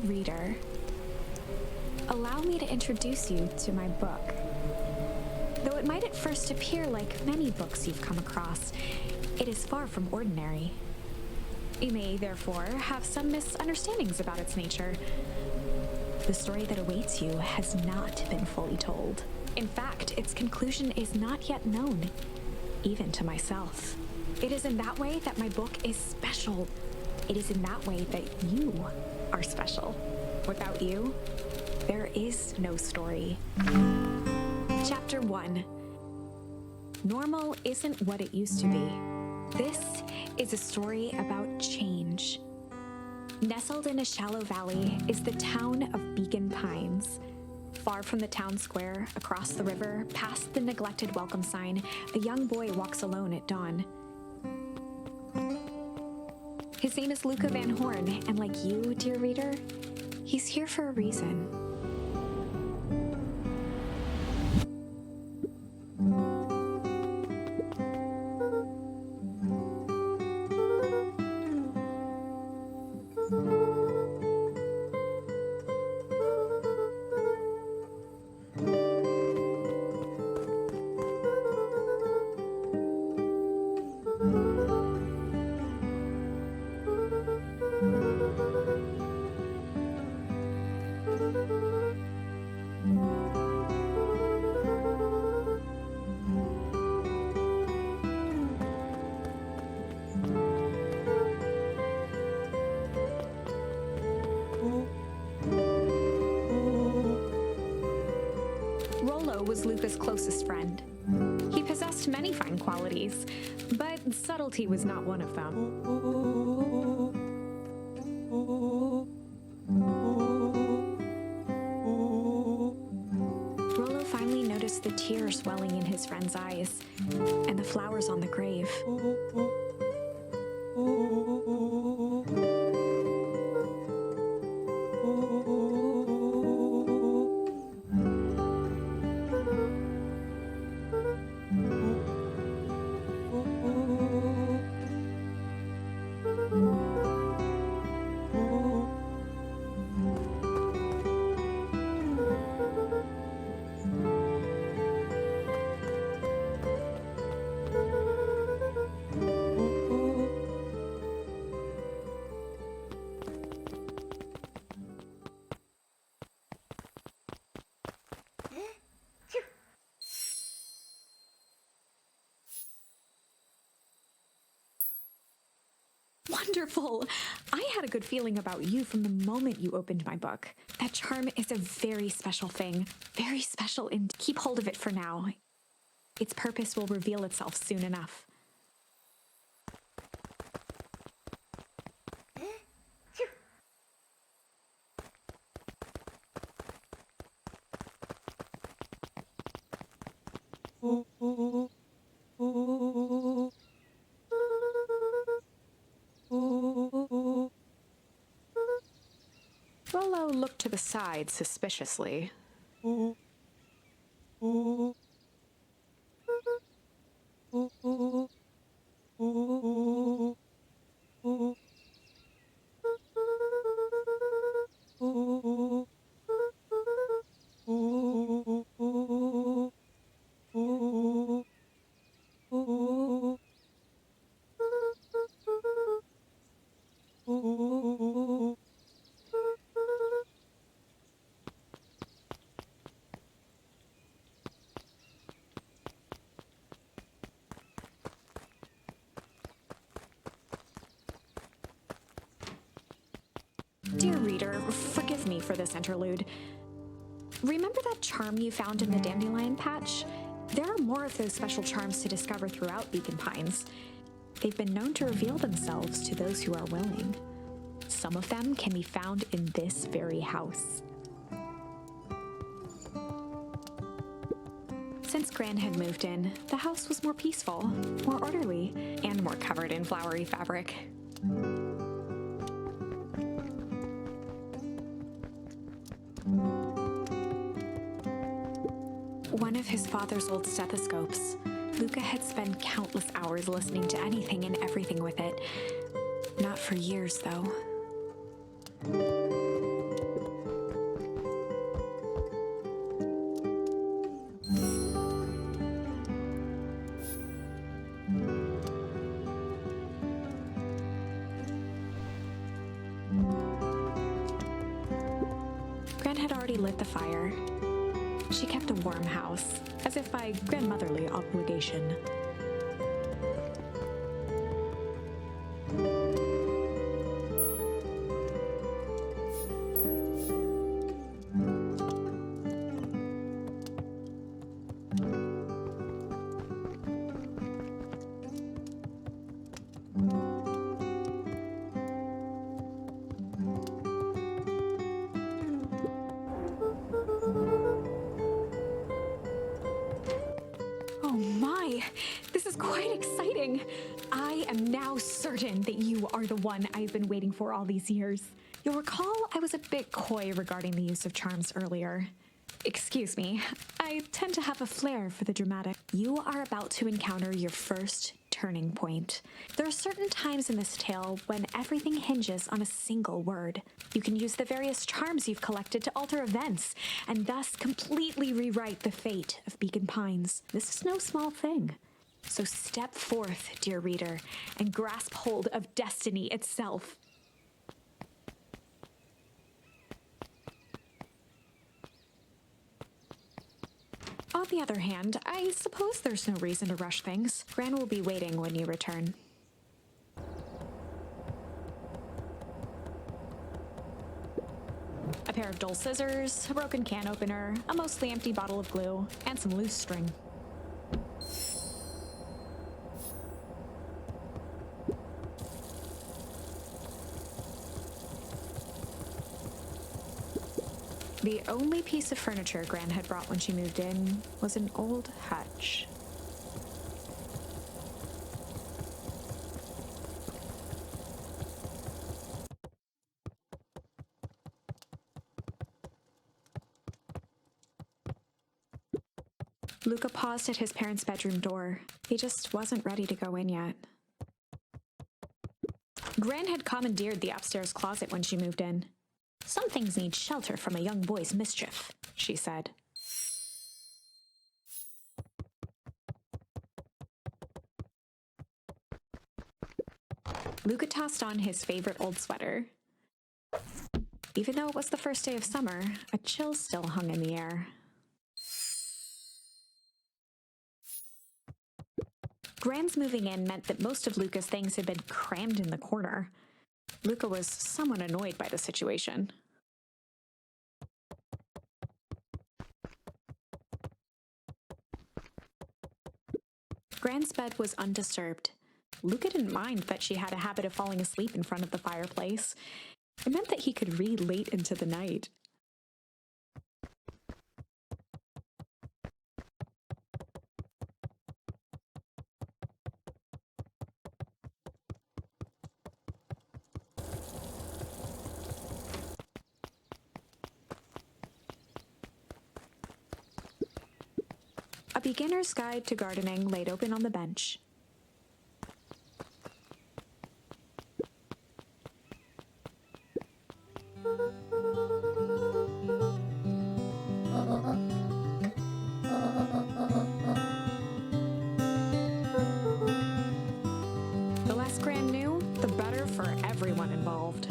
reader, allow me to introduce you to my book. Though it might at first appear like many books you've come across, it is far from ordinary. You may, therefore, have some misunderstandings about its nature. The story that awaits you has not been fully told. In fact, its conclusion is not yet known, even to myself. It is in that way that my book is special. It is in that way that you are special. Without you, there is no story. Chapter 1. Normal isn't what it used to be. This is a story about change. Nestled in a shallow valley is the town of Beacon Pines. Far from the town square, across the river, past the neglected welcome sign, a young boy walks alone at dawn. His name is Luka Van Horn, and like you, dear reader, he's here for a reason. Rolo was Luka's closest friend. He possessed many fine qualities, but subtlety was not one of them. Rolo finally noticed the tears welling in his friend's eyes and the flowers on the grave. Wonderful! I had a good feeling about you from the moment you opened my book. That charm is a very special thing. Very special, and keep hold of it for now. Its purpose will reveal itself soon enough. Rolo looked to the side suspiciously. Dear reader, forgive me for this interlude. Remember that charm you found in the dandelion patch? There are more of those special charms to discover throughout Beacon Pines. They've been known to reveal themselves to those who are willing. Some of them can be found in this very house. Since Gran had moved in, the house was more peaceful, more orderly, and more covered in flowery fabric. One of his father's old stethoscopes. Luka had spent countless hours listening to anything and everything with it. Not for years, though. had already lit the fire. She kept a warm house, as if by grandmotherly obligation. Oh my, this is quite exciting. I am now certain that you are the one I've been waiting for all these years. You'll recall I was a bit coy regarding the use of charms earlier. Excuse me, I tend to have a flair for the dramatic. You are about to encounter your first turning point. There are certain times in this tale when everything hinges on a single word. You can use the various charms you've collected to alter events, and thus completely rewrite the fate of Beacon Pines. This is no small thing. So step forth, dear reader, and grasp hold of destiny itself. On the other hand, I suppose there's no reason to rush things. Gran will be waiting when you return. A pair of dull scissors, a broken can opener, a mostly empty bottle of glue, and some loose string. The only piece of furniture Gran had brought when she moved in was an old hutch. Luka paused at his parents' bedroom door. He just wasn't ready to go in yet. Gran had commandeered the upstairs closet when she moved in. Some things need shelter from a young boy's mischief, she said. Luka tossed on his favorite old sweater. Even though it was the first day of summer, a chill still hung in the air. Gran's moving in meant that most of Luka's things had been crammed in the corner. Luka was somewhat annoyed by the situation. Gran's bed was undisturbed. Luka didn't mind that she had a habit of falling asleep in front of the fireplace. It meant that he could read late into the night. A beginner's guide to gardening laid open on the bench. The less Gran knew, the better for everyone involved.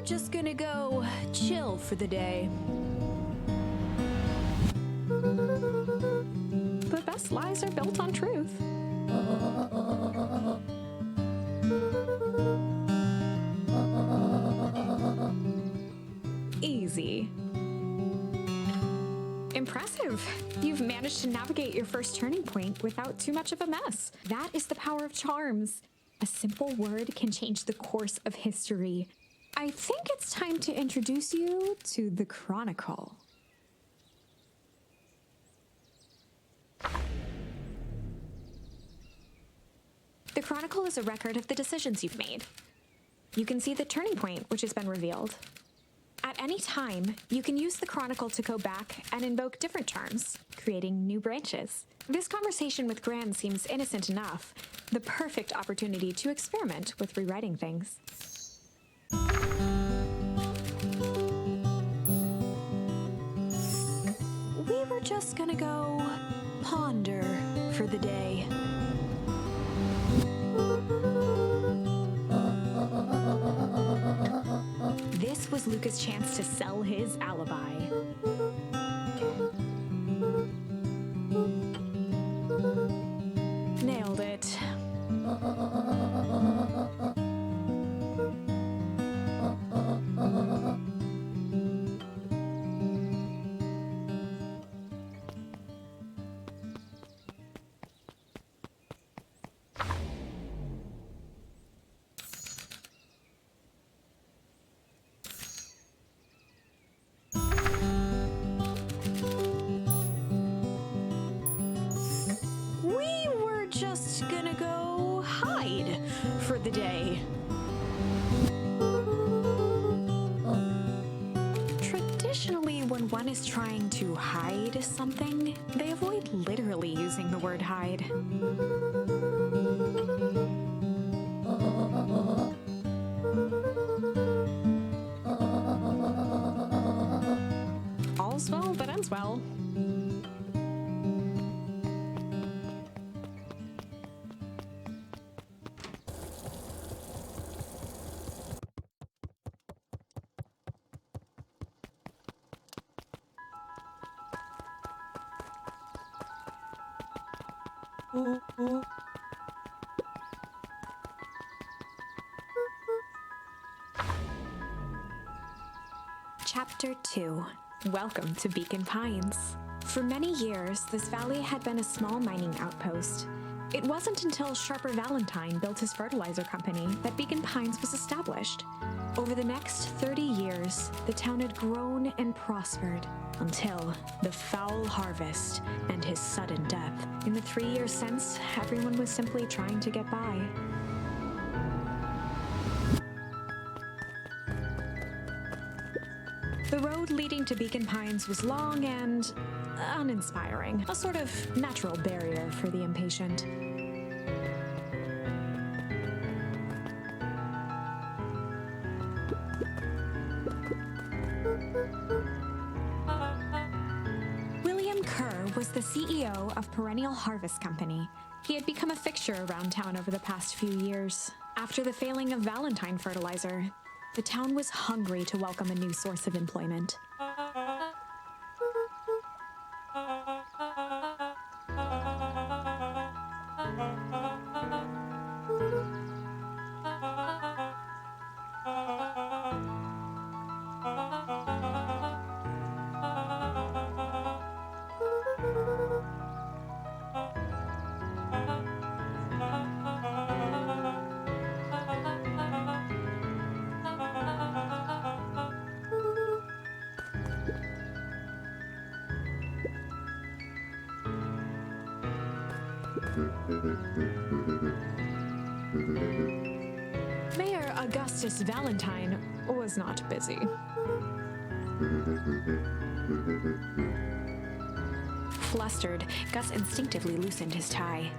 Just gonna go chill for the day. The best lies are built on truth. Easy. Impressive. You've managed to navigate your first turning point without too much of a mess. That is the power of charms. A simple word can change the course of history. I think it's time to introduce you to the Chronicle. The Chronicle is a record of the decisions you've made. You can see the turning point, which has been revealed. At any time, you can use the Chronicle to go back and invoke different charms, creating new branches. This conversation with Gran seems innocent enough, the perfect opportunity to experiment with rewriting things. We were just gonna go ponder for the day. This was Luka's chance to sell his alibi. Nailed it. We were just gonna go hide for the day. Traditionally, when one is trying to hide something, they avoid literally using the word hide. All's well that ends well. Chapter 2. Welcome to Beacon Pines. For many years, this valley had been a small mining outpost. It wasn't until Sharper Valentine built his fertilizer company that Beacon Pines was established. Over the next 30 years, the town had grown and prospered until the foul harvest and his sudden death. In the 3 years since, everyone was simply trying to get by. The road leading to Beacon Pines was long and uninspiring, a sort of natural barrier for the impatient. William Kerr was the CEO of Perennial Harvest Company. He had become a fixture around town over the past few years. After the failing of Valentine Fertilizer, the town was hungry to welcome a new source of employment. Mayor Augustus Valentine was not busy. Flustered, Gus instinctively loosened his tie.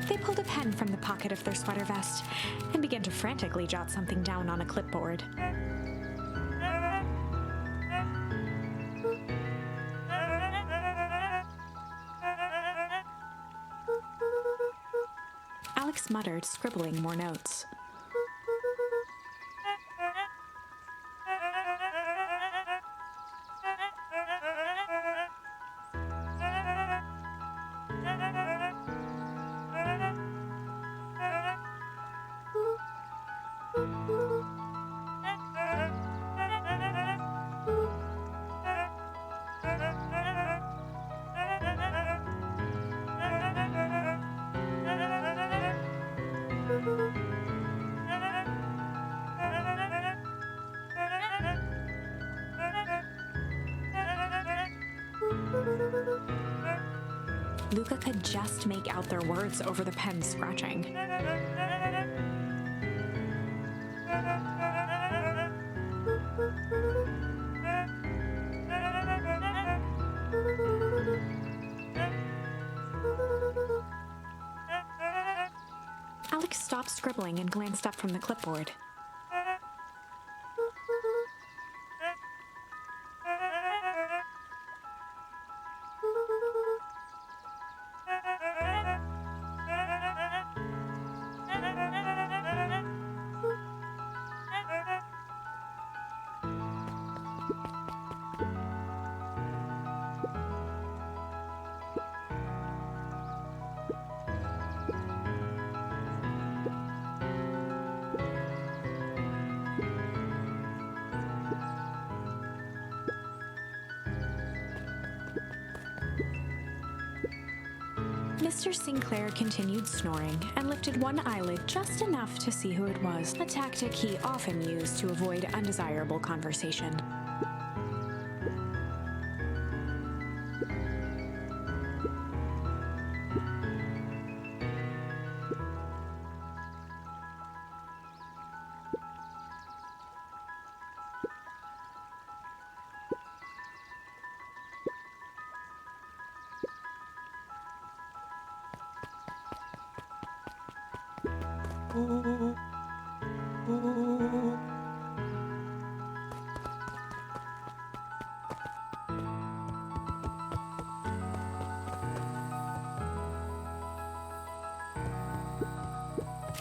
They pulled a pen from the pocket of their sweater vest and began to frantically jot something down on a clipboard. Alex muttered, scribbling more notes. Luka could just make out their words over the pen scratching. Alex stopped scribbling and glanced up from the clipboard. Mr. Sinclair continued snoring and lifted one eyelid just enough to see who it was, a tactic he often used to avoid undesirable conversation.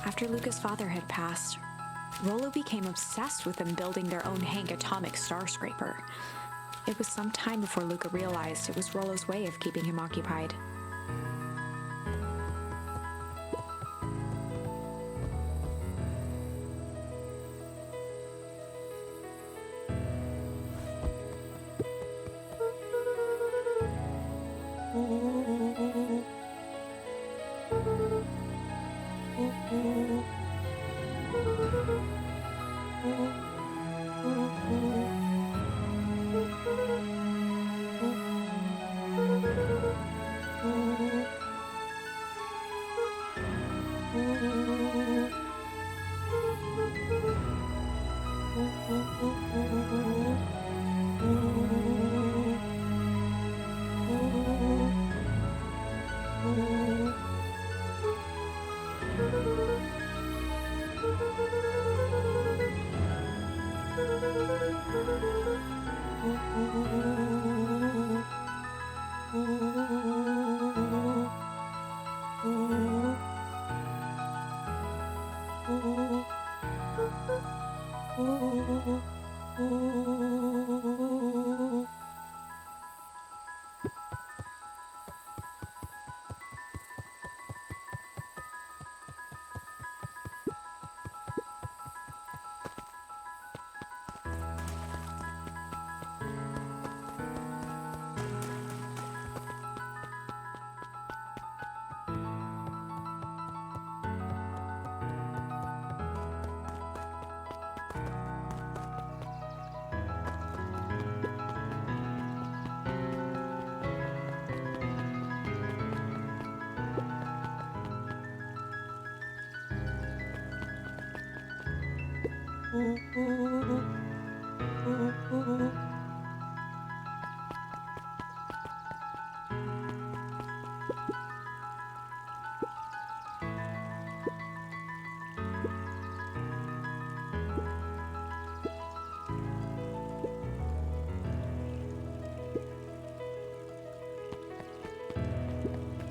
After Luka's father had passed, Rolo became obsessed with them building their own Hank atomic star scraper. It was some time before Luka realized it was Rolo's way of keeping him occupied.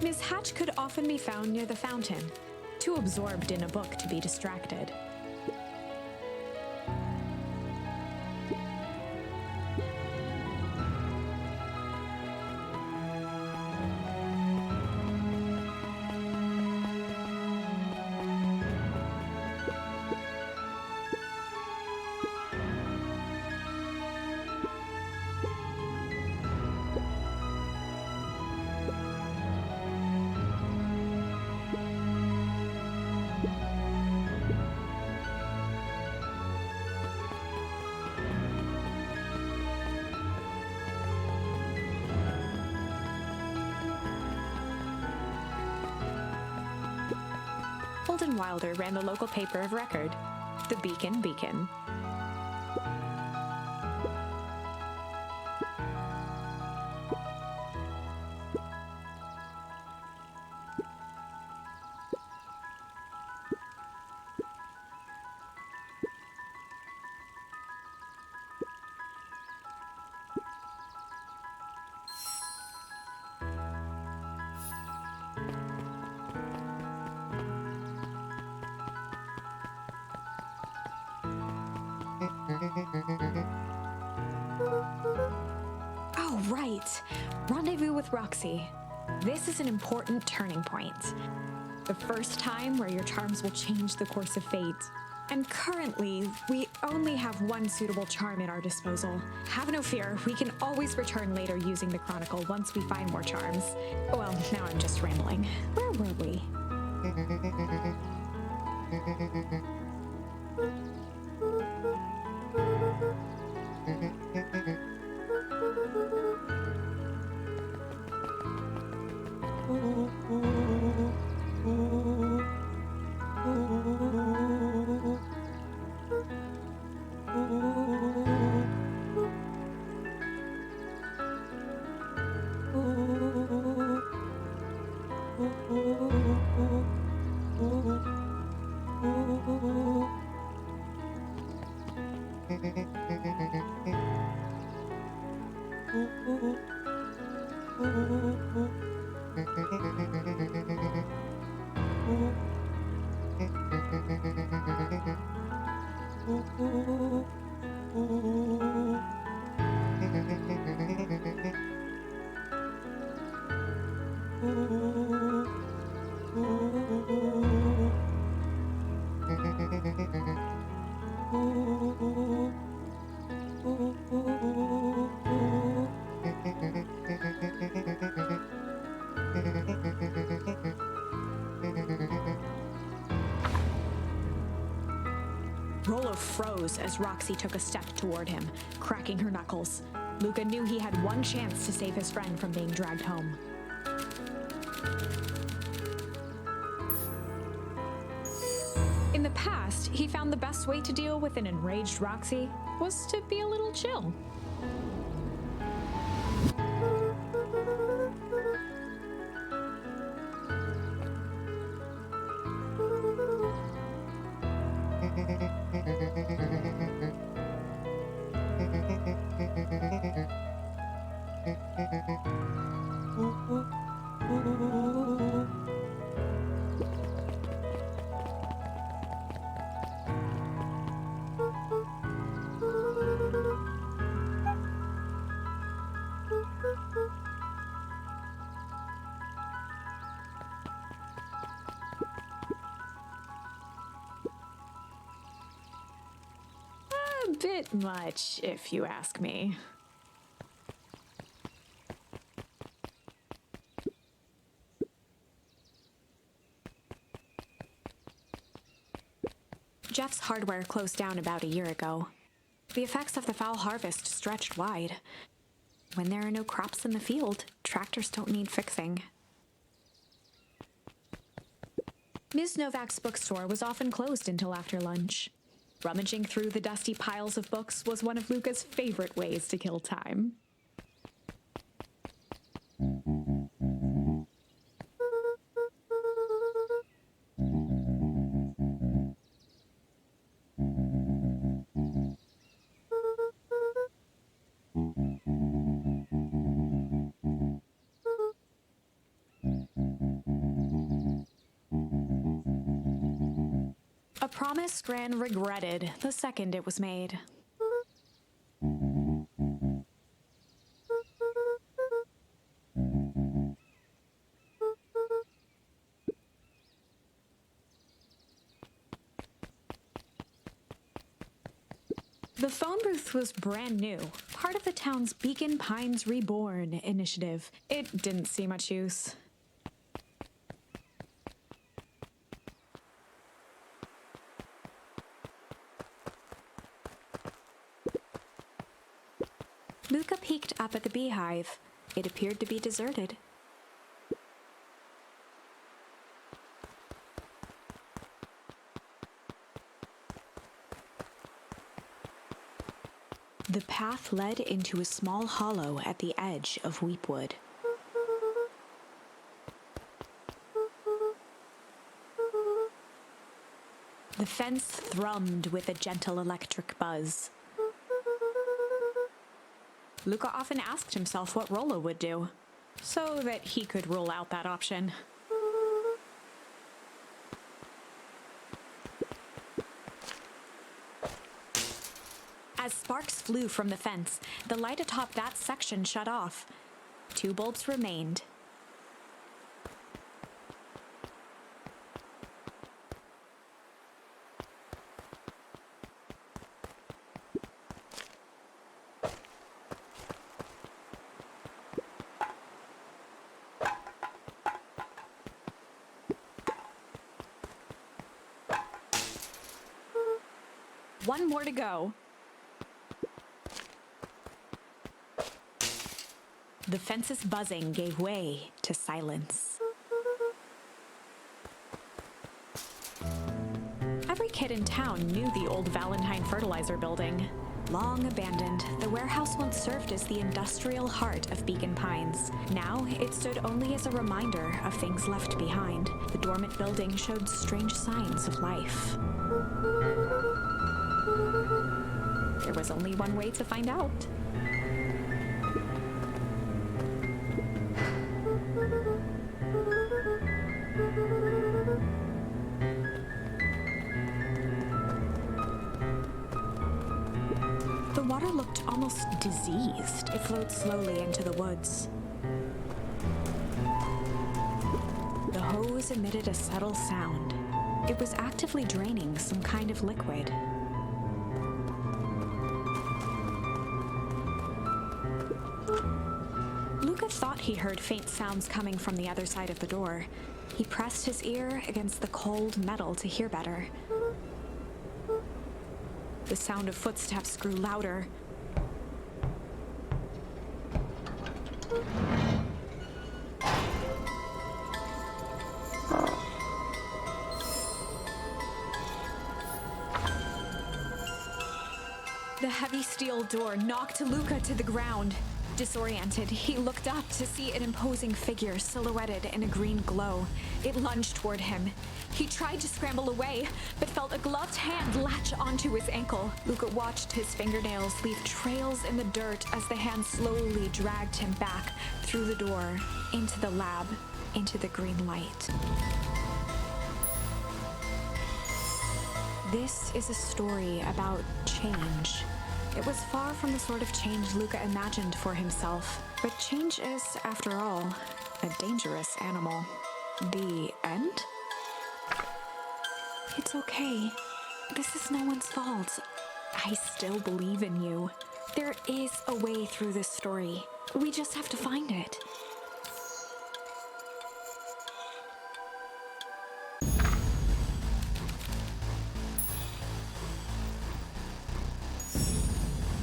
Miss Hatch could often be found near the fountain, too absorbed in a book to be distracted. Raffled and Wilder ran the local paper of record, the Beacon Beacon. Oh, right. Rendezvous with Roxy. This is an important turning point. The first time where your charms will change the course of fate. And currently, we only have one suitable charm at our disposal. Have no fear, we can always return later using the Chronicle once we find more charms. Well, now I'm just rambling. Where were we? Rolo froze as Roxy took a step toward him, cracking her knuckles. Luka knew he had one chance to save his friend from being dragged home. In the past, he found the best way to deal with an enraged Roxy was to be a little chill. A bit much, if you ask me. Jeff's hardware closed down about a year ago. The effects of the foul harvest stretched wide. When there are no crops in the field, tractors don't need fixing. Ms. Novak's bookstore was often closed until after lunch. Rummaging through the dusty piles of books was one of Luka's favorite ways to kill time. A promise Gran regretted the second it was made. The phone booth was brand new, part of the town's Beacon Pines Reborn initiative. It didn't see much use. Luka peeked up at the beehive. It appeared to be deserted. The path led into a small hollow at the edge of Weepwood. The fence thrummed with a gentle electric buzz. Luka often asked himself what Rolo would do, so that he could rule out that option. As sparks flew from the fence, the light atop that section shut off. 2 bulbs remained. One more to go. The fence's buzzing gave way to silence. Every kid in town knew the old Valentine Fertilizer building. Long abandoned, the warehouse once served as the industrial heart of Beacon Pines. Now, it stood only as a reminder of things left behind. The dormant building showed strange signs of life. There was only one way to find out. The water looked almost diseased. It flowed slowly into the woods. The hose emitted a subtle sound. It was actively draining some kind of liquid. Luka thought he heard faint sounds coming from the other side of the door. He pressed his ear against the cold metal to hear better. The sound of footsteps grew louder. The heavy steel door knocked Luka to the ground. Disoriented, he looked up to see an imposing figure silhouetted in a green glow. It lunged toward him. He tried to scramble away, but felt a gloved hand latch onto his ankle. Luka watched his fingernails leave trails in the dirt as the hand slowly dragged him back through the door, into the lab, into the green light. This is a story about change. It was far from the sort of change Luka imagined for himself. But change is, after all, a dangerous animal. The end? It's okay. This is no one's fault. I still believe in you. There is a way through this story. We just have to find it.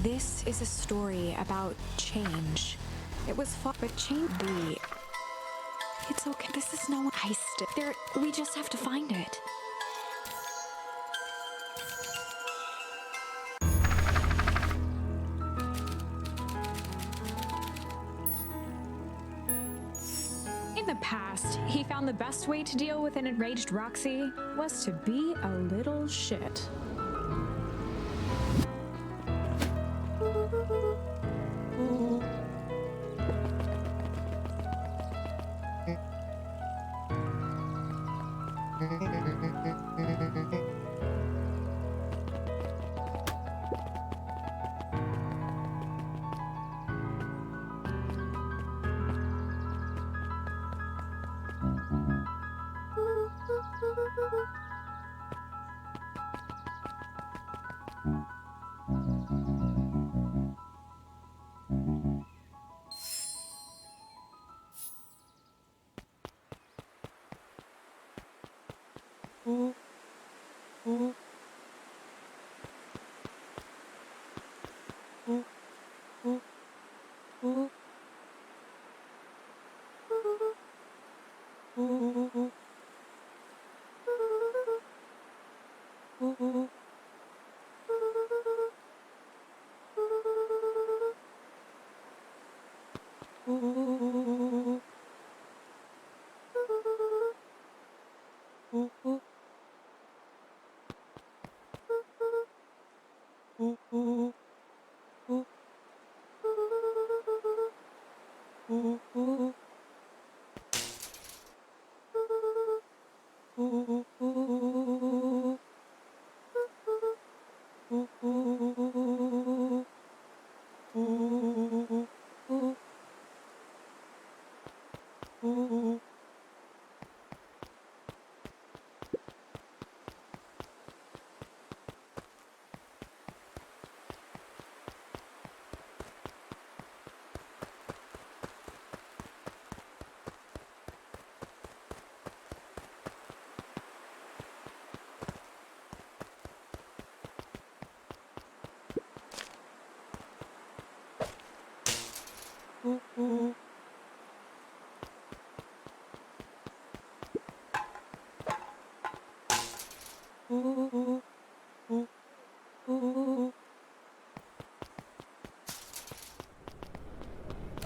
This is a story about change. It was fought, but change. It's okay. This is no one. We just have to find it. In the past, he found the best way to deal with an enraged Roxy was to be a little shit.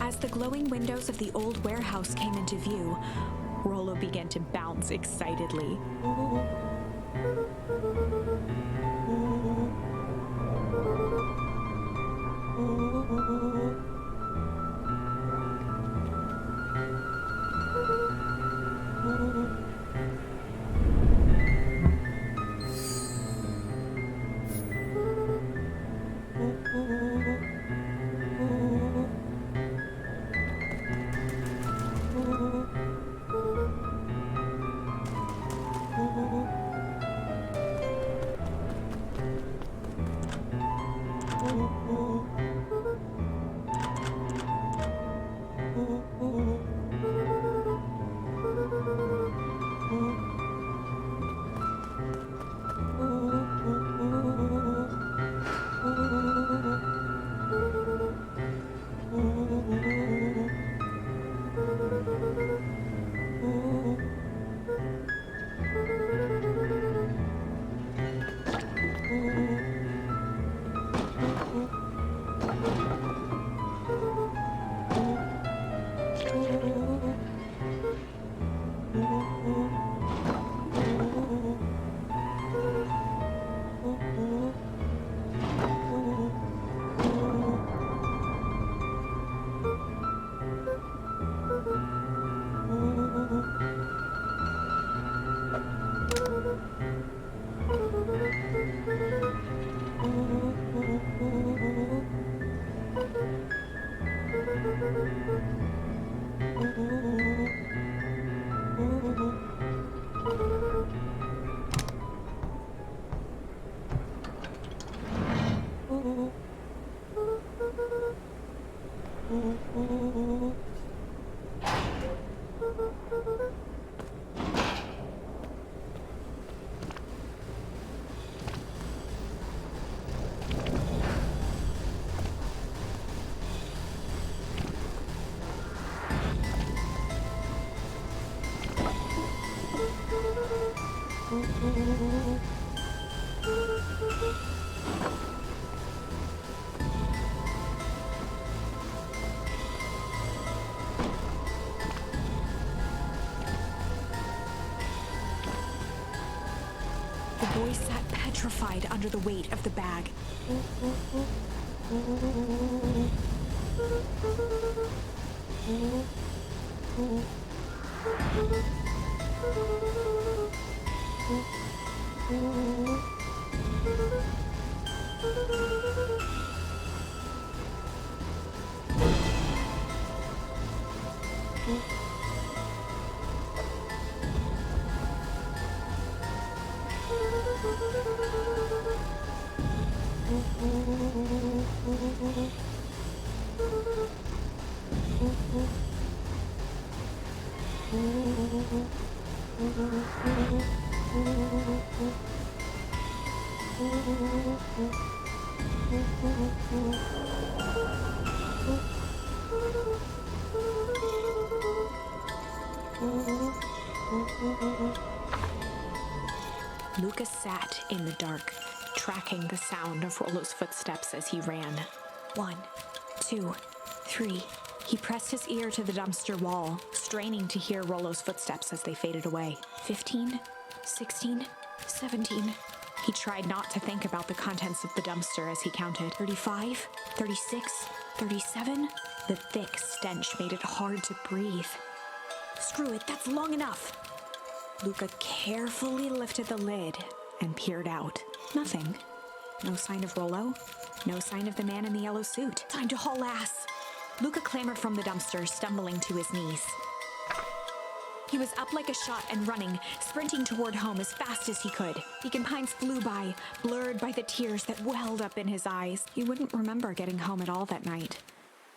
As the glowing windows of the old warehouse came into view, Rolo began to bounce excitedly. The boy sat petrified under the weight of the bag. Luka sat in the dark, tracking the sound of Rolo's footsteps as he ran. 1, 2, 3, He pressed his ear to the dumpster wall, straining to hear Rolo's footsteps as they faded away. 15, 16, 17. He tried not to think about the contents of the dumpster as he counted. 35, 36, 37. The thick stench made it hard to breathe. Screw it, that's long enough. Luka carefully lifted the lid and peered out. Nothing. No sign of Rolo. No sign of the man in the yellow suit. Time to haul ass. Luka clambered from the dumpster, stumbling to his knees. He was up like a shot and running, sprinting toward home as fast as he could. Beacon Pines flew by, blurred by the tears that welled up in his eyes. He wouldn't remember getting home at all that night.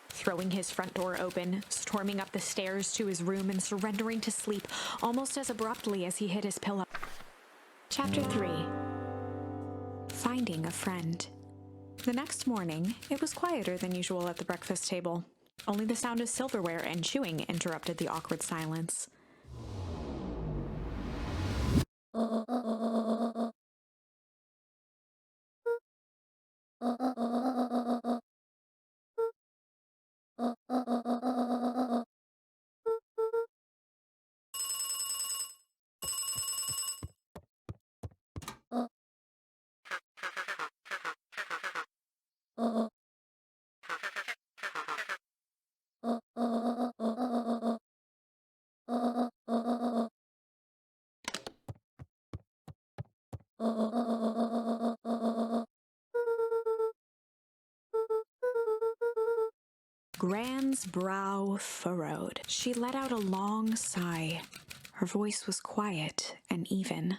Throwing his front door open, storming up the stairs to his room, and surrendering to sleep almost as abruptly as he hit his pillow. Chapter 3. Finding a Friend. The next morning, it was quieter than usual at the breakfast table. Only the sound of silverware and chewing interrupted the awkward silence. Gran's brow furrowed. She let out a long sigh. Her voice was quiet and even.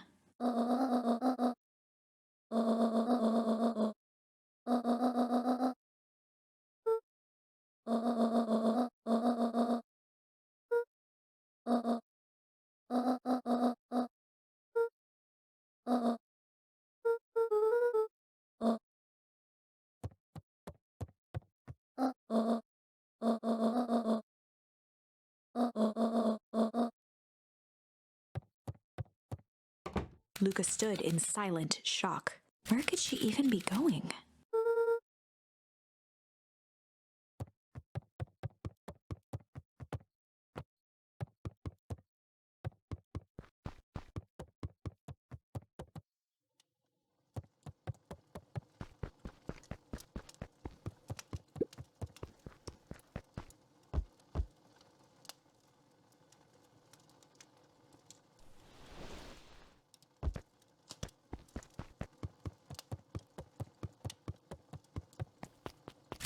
Luka stood in silent shock. Where could she even be going?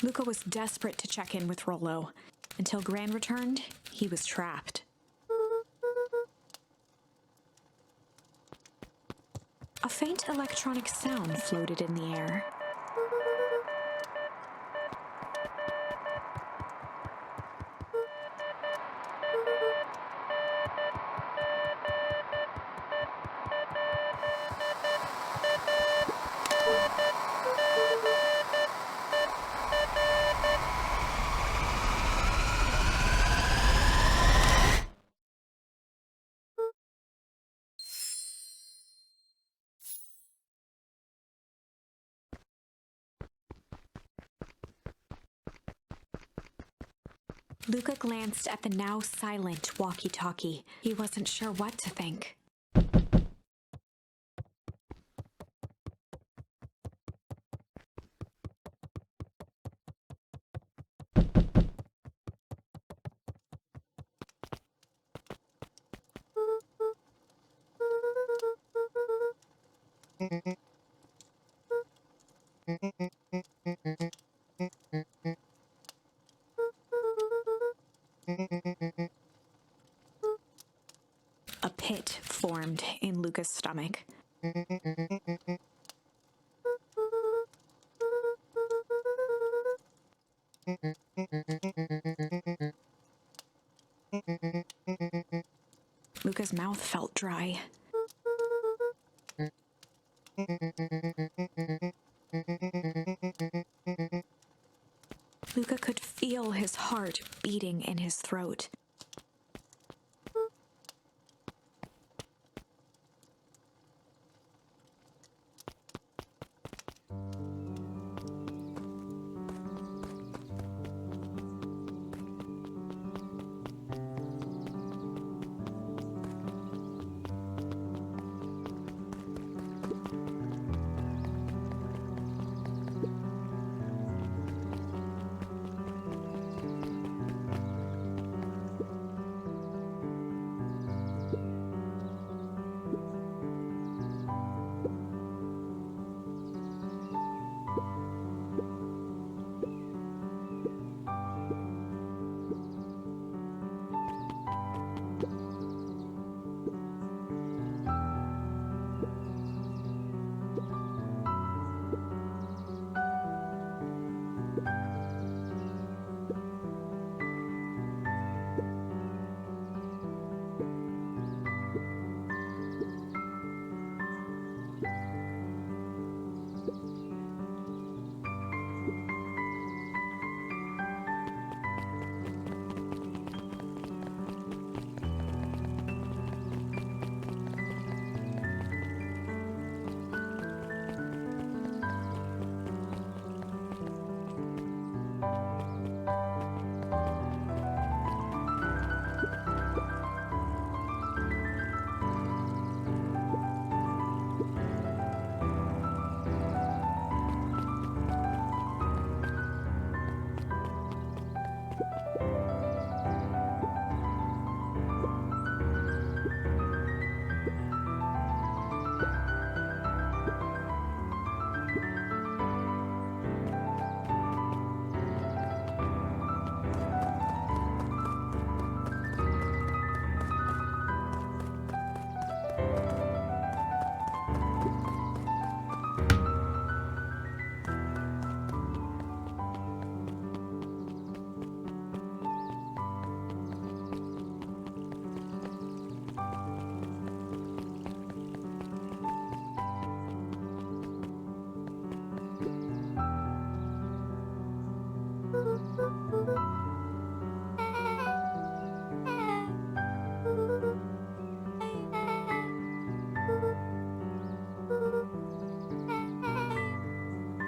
Luka was desperate to check in with Rolo. Until Gran returned, he was trapped. A faint electronic sound floated in the air. Luka glanced at the now silent walkie-talkie. He wasn't sure what to think. A pit formed in Luka's stomach. Luka's mouth felt dry. Luka could feel his heart beating in his throat.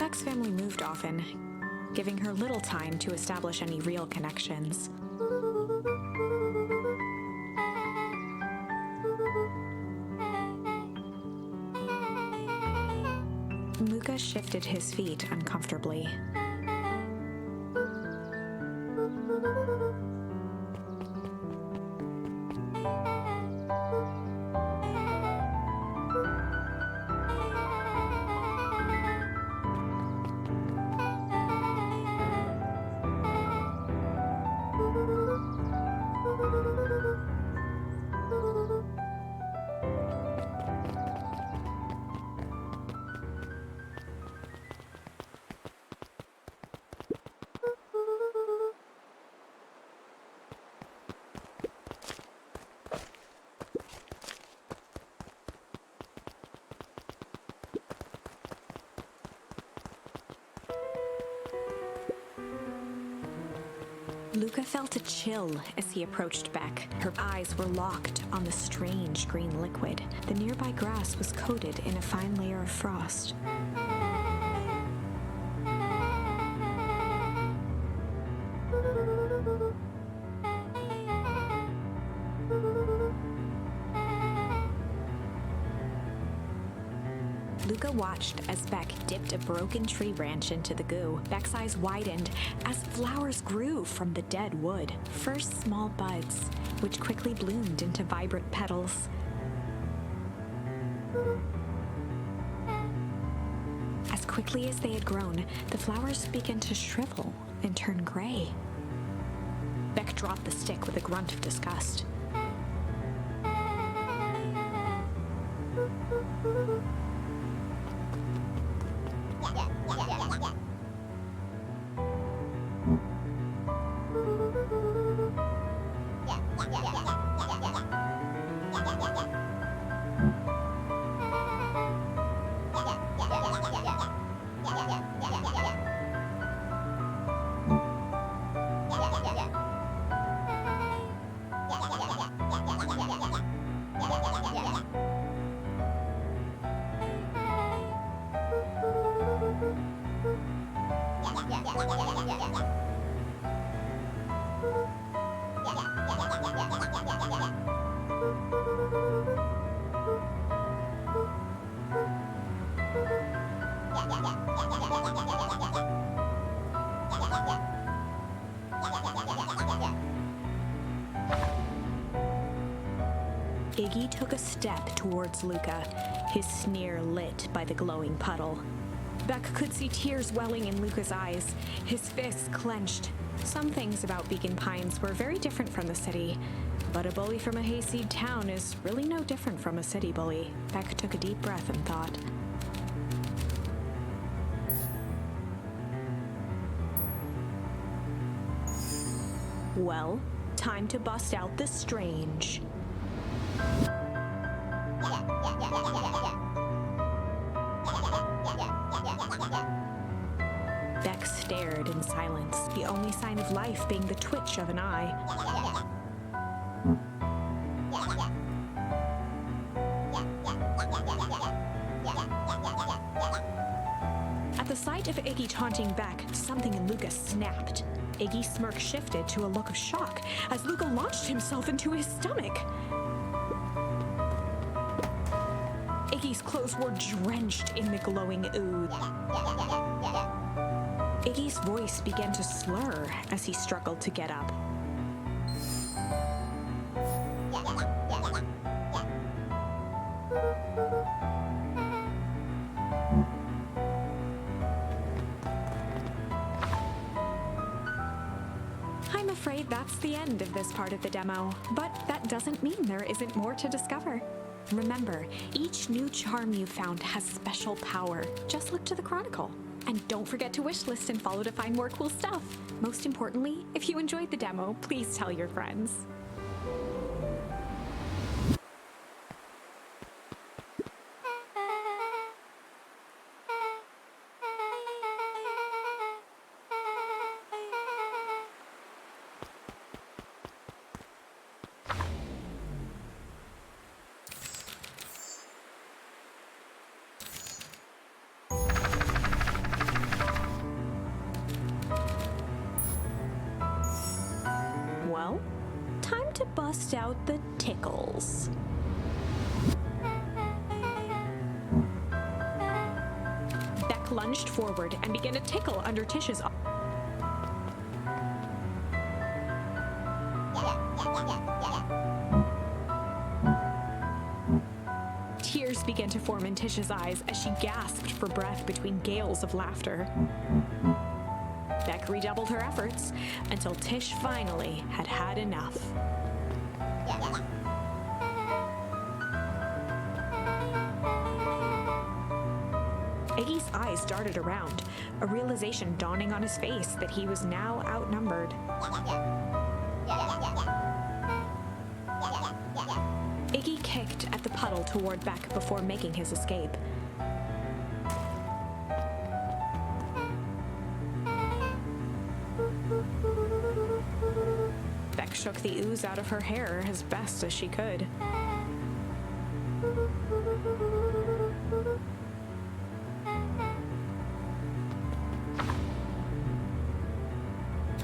Beck's family moved often, giving her little time to establish any real connections. Luka shifted his feet uncomfortably. Luka felt a chill as he approached Beck. Her eyes were locked on the strange green liquid. The nearby grass was coated in a fine layer of frost. Luka watched as Beck dipped a broken tree branch into the goo. Beck's eyes widened as flowers grew from the dead wood. First small buds, which quickly bloomed into vibrant petals. As quickly as they had grown, the flowers began to shrivel and turn gray. Beck dropped the stick with a grunt of disgust. Iggy took a step towards Luka, his sneer lit by the glowing puddle. Beck could see tears welling in Luka's eyes, his fists clenched. Some things about Beacon Pines were very different from the city, but a bully from a hayseed town is really no different from a city bully. Beck took a deep breath and thought. Well, time to bust out the strange. Beck stared in silence, the only sign of life being the twitch of an eye. At the sight of Iggy taunting Beck, something in Luka snapped. Iggy's smirk shifted to a look of shock as Luka launched himself into his stomach. Iggy's clothes were drenched in the glowing ooze. Iggy's voice began to slur as he struggled to get up. I'm afraid that's the end of this part of the demo, but that doesn't mean there isn't more to discover. Remember, each new charm you found has special power. Just look to the Chronicle. And don't forget to wishlist and follow to find more cool stuff. Most importantly, if you enjoyed the demo, please tell your friends. bust out the tickles. Beck lunged forward and began to tickle under Tish's arm. Tears began to form in Tish's eyes as she gasped for breath between gales of laughter. Beck redoubled her efforts until Tish finally had had enough. Iggy's eyes darted around, a realization dawning on his face that he was now outnumbered. Iggy kicked at the puddle toward Beck before making his escape. Beck shook the ooze out of her hair as best as she could.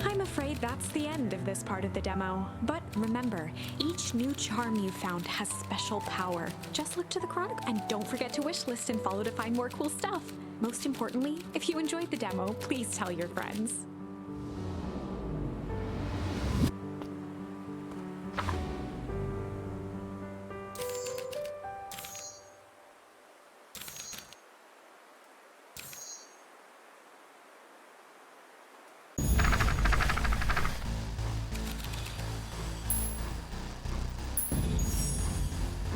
I'm afraid that's the end of this part of the demo. But remember, each new charm you found has special power. Just look to the chronicle and don't forget to wishlist and follow to find more cool stuff. Most importantly, if you enjoyed the demo, please tell your friends.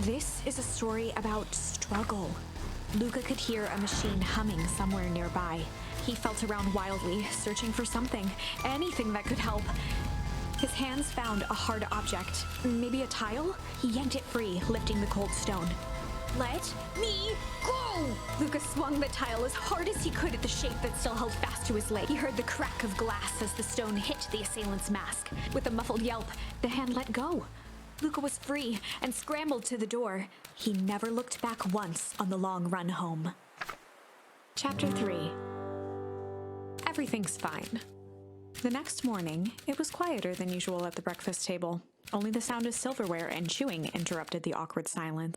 This is a story about struggle. Luka could hear a machine humming somewhere nearby. He felt around wildly, searching for something, anything that could help. His hands found a hard object, maybe a tile? He yanked it free, lifting the cold stone. Let me go! Luka swung the tile as hard as he could at the shape that still held fast to his leg. He heard the crack of glass as the stone hit the assailant's mask. With a muffled yelp, the hand let go. Luka was free and scrambled to the door. He never looked back once on the long run home. Chapter 3. Everything's fine. The next morning, it was quieter than usual at the breakfast table. Only the sound of silverware and chewing interrupted the awkward silence.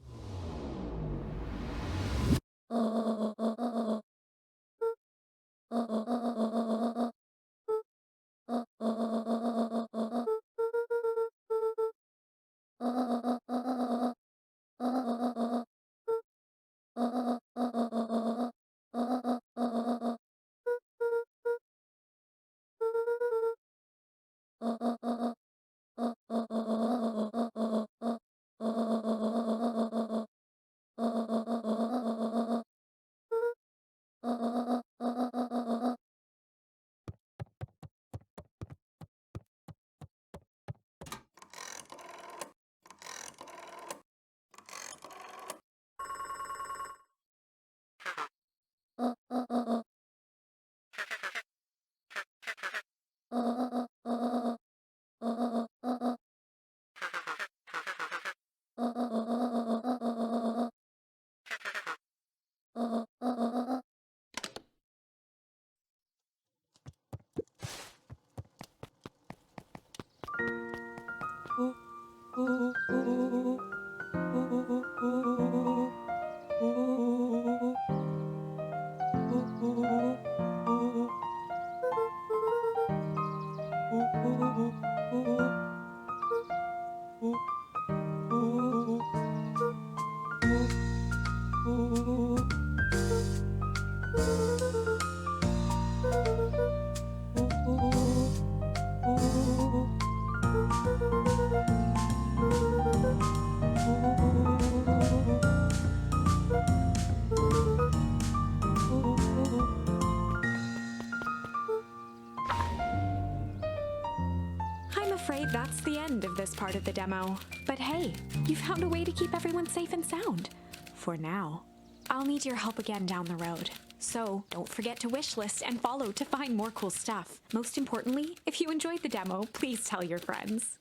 I'm afraid that's the end of this part of the demo. But hey, you found a way to keep everyone safe and sound. For now. I'll need your help again down the road. So don't forget to wishlist and follow to find more cool stuff. Most importantly, if you enjoyed the demo, please tell your friends.